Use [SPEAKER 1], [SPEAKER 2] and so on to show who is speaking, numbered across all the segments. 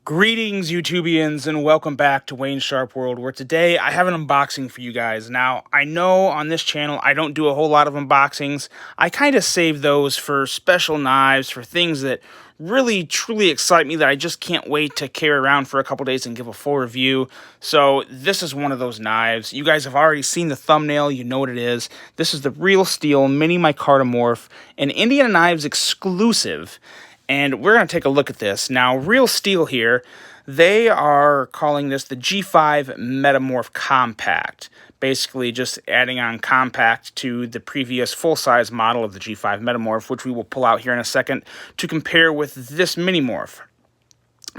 [SPEAKER 1] Greetings, YouTubians, and welcome back to Wayne Sharp World, where today I have an unboxing for you guys. Now, I know on this channel I don't do a whole lot of unboxings. I kind of save those for special knives, for things that really, truly excite me that I just can't wait to carry around for a couple days and give a full review. So, this is one of those knives. You guys have already seen the thumbnail, you know what it is. This is the Real Steel Mini MicartaMorph, an Indiana Knives exclusive. And we're going to take a look at this. Now, Real Steel here, they are calling this the G5 Metamorph Compact. Basically just adding on compact to the previous full-size model of the G5 Metamorph, which we will pull out here in a second to compare with this Mini Morph.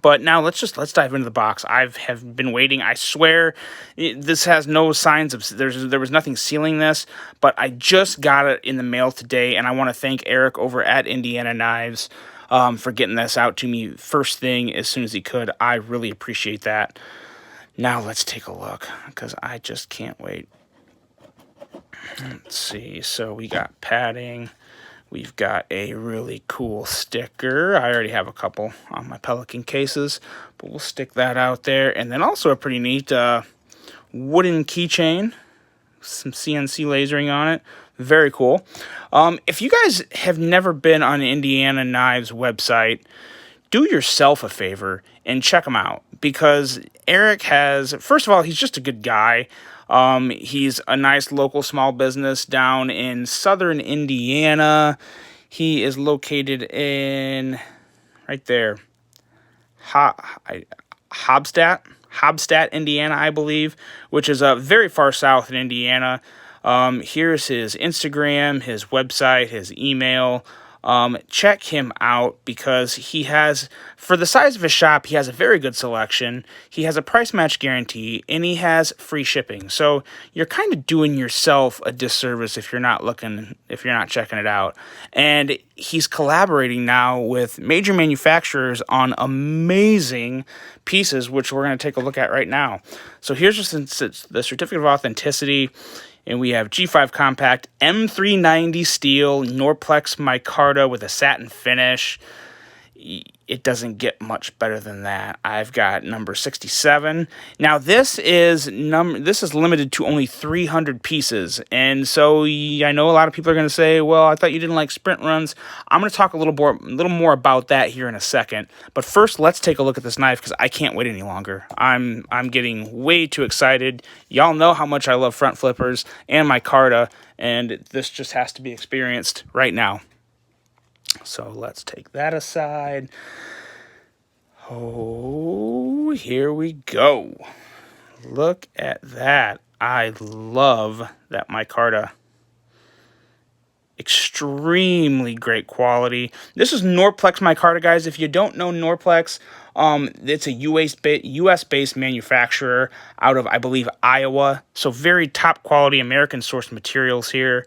[SPEAKER 1] But now let's dive into the box. I have been waiting. I swear this has no signs of there was nothing sealing this, but I just got it in the mail today, and I want to thank Eric over at Indiana Knives for getting this out to me first thing as soon as he could. I really appreciate that. Now let's take a look, because I just can't wait. Let's see. So we got padding. We've got a really cool sticker. I already have a couple on my Pelican cases, but we'll stick that out there. And then also a pretty neat wooden keychain, some CNC lasering on it. Very cool. If you guys have never been on Indiana Knives website, do yourself a favor and check him out, because Eric has, first of all, he's just a good guy. He's a nice local small business down in southern Indiana. He is located in, right there, Hobstadt, Indiana, I believe, which is very far south in Indiana. Here's his Instagram, his website, his email. Check him out, because he has, for the size of his shop, he has a very good selection. He has a price match guarantee, and he has free shipping. So you're kind of doing yourself a disservice if you're not checking it out. And he's collaborating now with major manufacturers on amazing pieces, which we're going to take a look at right now. So here's just the certificate of authenticity. And we have G5 Compact, M390 steel, Norplex micarta with a satin finish. It doesn't get much better than that. I've got number 67. Now this is limited to only 300 pieces, and so I know a lot of people are going to say, "Well, I thought you didn't like sprint runs." I'm going to talk a little more about that here in a second. But first, let's take a look at this knife, because I can't wait any longer. I'm getting way too excited. Y'all know how much I love front flippers and micarta, and this just has to be experienced right now. So let's take that aside. Oh, here we go. Look at that. I love that micarta. Extremely great quality. This is Norplex micarta, guys. If you don't know Norplex, it's a US-based manufacturer out of, I believe, Iowa. So very top quality American-sourced materials here.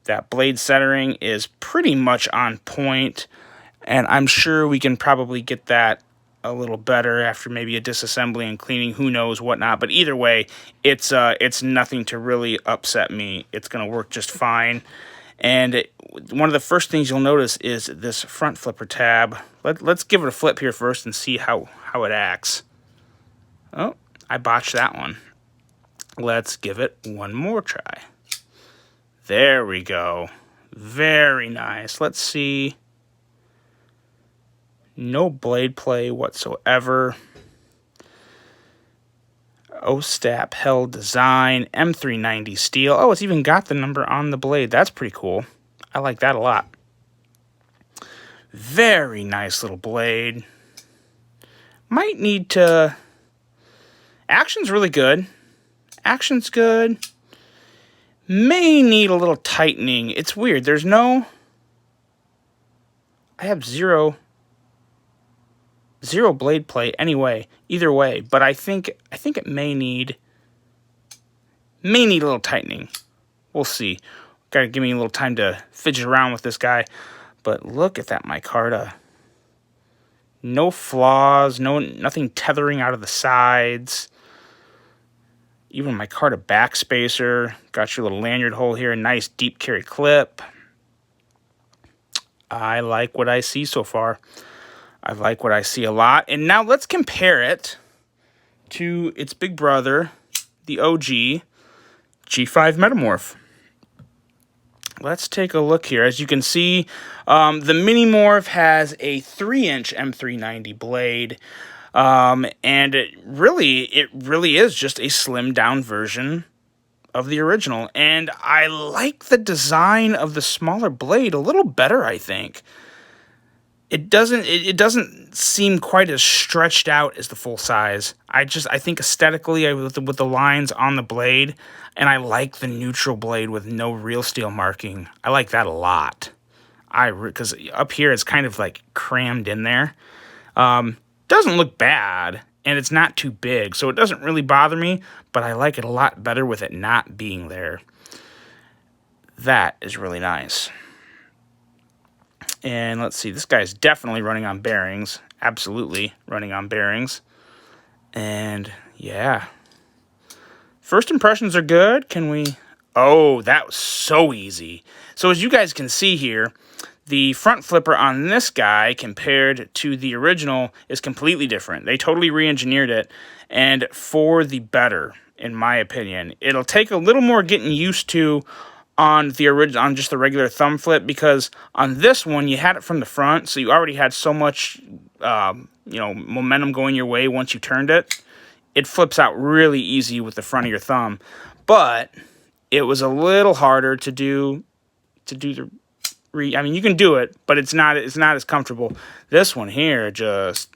[SPEAKER 1] That blade centering is pretty much on point, and I'm sure we can probably get that a little better after maybe a disassembly and cleaning, who knows, whatnot. But either way, it's nothing to really upset me. It's going to work just fine. And one of the first things you'll notice is this front flipper tab. Let's give it a flip here first and see how it acts. Oh, I botched that one. Let's give it one more try. There we go. Very nice. Let's see. No blade play whatsoever. OSTAP held design. M390 steel. Oh, it's even got the number on the blade. That's pretty cool. I like that a lot. Very nice little blade. Might need to... Action's really good. Action's good. May need a little tightening. It's weird. There's no... I have zero blade play anyway, either way, but I think it may need a little tightening. We'll see. Gotta give me a little time to fidget around with this guy. But look at that micarta. No flaws, nothing tethering out of the sides. Even micarta backspacer. Got your little lanyard hole here. Nice deep carry clip. I like what I see so far. I like what I see a lot. And now let's compare it to its big brother, the OG G5 Metamorph. Let's take a look here. As you can see, the Mini Morph has a 3-inch M390 blade, and it really is just a slimmed down version of the original. And I like the design of the smaller blade a little better, I think. It doesn't seem quite as stretched out as the full size. I think aesthetically, with the lines on the blade, and I like the neutral blade with no real steel marking. I like that a lot. Because up here it's kind of like crammed in there. Doesn't look bad, and it's not too big, so it doesn't really bother me. But I like it a lot better with it not being there. That is really nice. And let's see, this guy's definitely running on bearings. Absolutely running on bearings. And yeah. First impressions are good. Can we... Oh, that was so easy. So as you guys can see here, the front flipper on this guy compared to the original is completely different. They totally re-engineered it, and for the better, in my opinion. It'll take a little more getting used to on just the regular thumb flip, because on this one you had it from the front, so you already had so much momentum going your way once you turned it. It flips out really easy with the front of your thumb, but it was a little harder to do the I mean, you can do it, but it's not as comfortable. This one here, just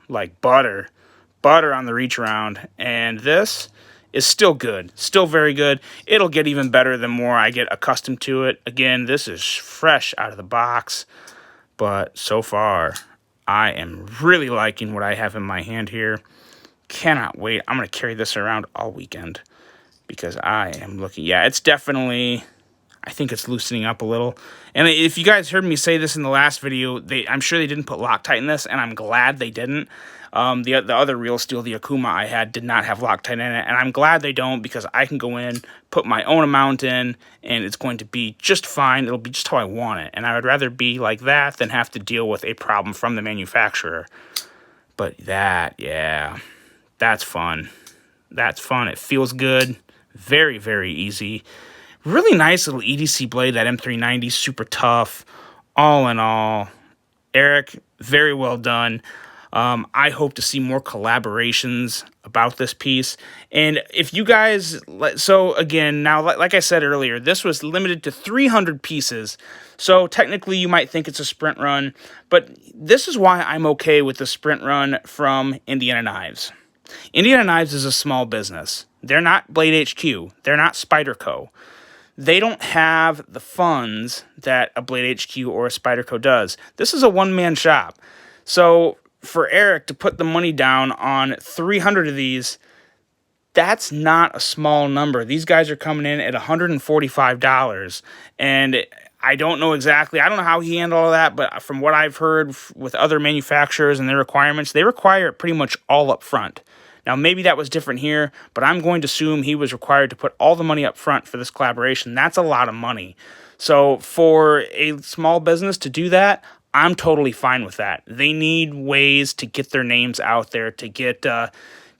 [SPEAKER 1] like butter on the reach around, and this is still good, still very good. It'll get even better the more I get accustomed to it. Again, this is fresh out of the box, but so far, I am really liking what I have in my hand here. Cannot wait. I'm going to carry this around all weekend because I am looking. Yeah, it's definitely... I think it's loosening up a little. And if you guys heard me say this in the last video, I'm sure they didn't put Loctite in this, and I'm glad they didn't. The other Real Steel, the Akuma I had, did not have Loctite in it, and I'm glad they don't, because I can go in, put my own amount in, and it's going to be just fine. It'll be just how I want it, and I would rather be like that than have to deal with a problem from the manufacturer. But yeah, that's fun. That's fun. It feels good. Very, very easy. Really nice little EDC blade, that M390, super tough. All in all, Eric, very well done. I hope to see more collaborations about this piece. And if you guys... So, again, now, like I said earlier, this was limited to 300 pieces. So, technically, you might think it's a sprint run. But this is why I'm okay with the sprint run from Indiana Knives. Indiana Knives is a small business. They're not Blade HQ. They're not Spyderco. They don't have the funds that a Blade HQ or a Spyderco does. This is a one-man shop. So for Eric to put the money down on 300 of these, that's not a small number. These guys are coming in at $145. And I don't know exactly. I don't know how he handled all that, but from what I've heard with other manufacturers and their requirements, they require it pretty much all up front. Now, maybe that was different here, but I'm going to assume he was required to put all the money up front for this collaboration. That's a lot of money. So for a small business to do that, I'm totally fine with that. They need ways to get their names out there, to get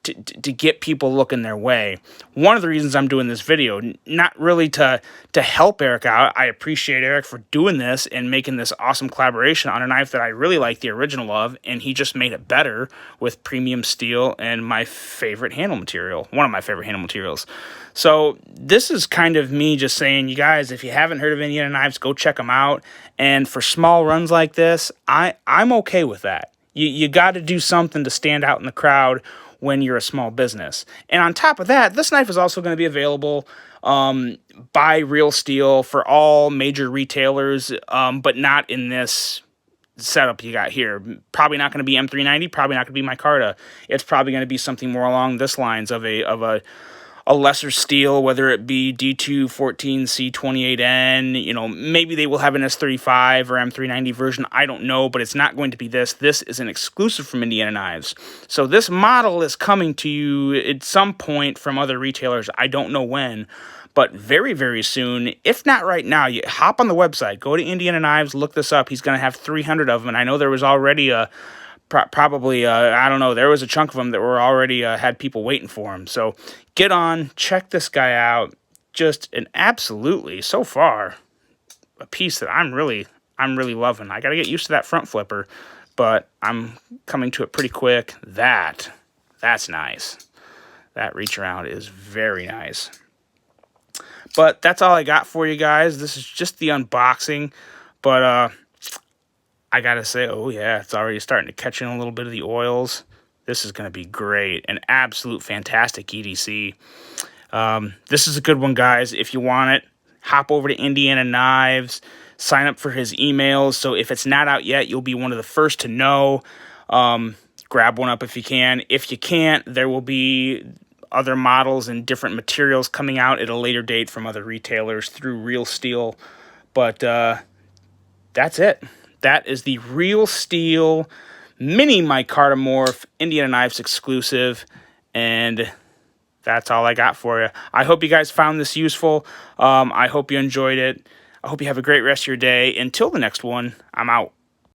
[SPEAKER 1] to get people looking their way. One of the reasons I'm doing this video, not really to help Eric out. I appreciate Eric for doing this and making this awesome collaboration on a knife that I really like the original of, and he just made it better with premium steel and my favorite handle material, one of my favorite handle materials. So this is kind of me just saying, you guys, if you haven't heard of Indiana Knives, go check them out. And for small runs like this, I'm okay with that. You got to do something to stand out in the crowd when you're a small business. And on top of that, this knife is also going to be available by Real Steel for all major retailers, but not in this setup you got here. Probably not going to be M390, probably not going to be micarta. It's probably going to be something more along this lines of a lesser steel, whether it be D214C28N, you know, maybe they will have an S35 or M390 version, I don't know, but it's not going to be this. This is an exclusive from Indiana Knives. So this model is coming to you at some point from other retailers, I don't know when, but very, very soon, if not right now. You hop on the website, go to Indiana Knives, look this up. He's going to have 300 of them, and I know there was already a probably, I don't know, there was a chunk of them that were already had people waiting for them. So get on, check this guy out. Just an absolutely, so far, a piece that I'm really loving. I got to get used to that front flipper, but I'm coming to it pretty quick. That's nice. That reach around is very nice. But that's all I got for you guys. This is just the unboxing, but I gotta say, oh yeah, it's already starting to catch in a little bit of the oils. This is gonna be great. An absolute fantastic EDC. This is a good one, guys. If you want it, hop over to Indiana Knives, sign up for his emails. So if it's not out yet, you'll be one of the first to know. Grab one up if you can. If you can't, there will be other models and different materials coming out at a later date from other retailers through Real Steel. But that's it. That is the Real Steel Mini MicartaMorph Indiana Knives exclusive, and that's all I got for you. I hope you guys found this useful. I hope you enjoyed it. I hope you have a great rest of your day. Until the next one, I'm out.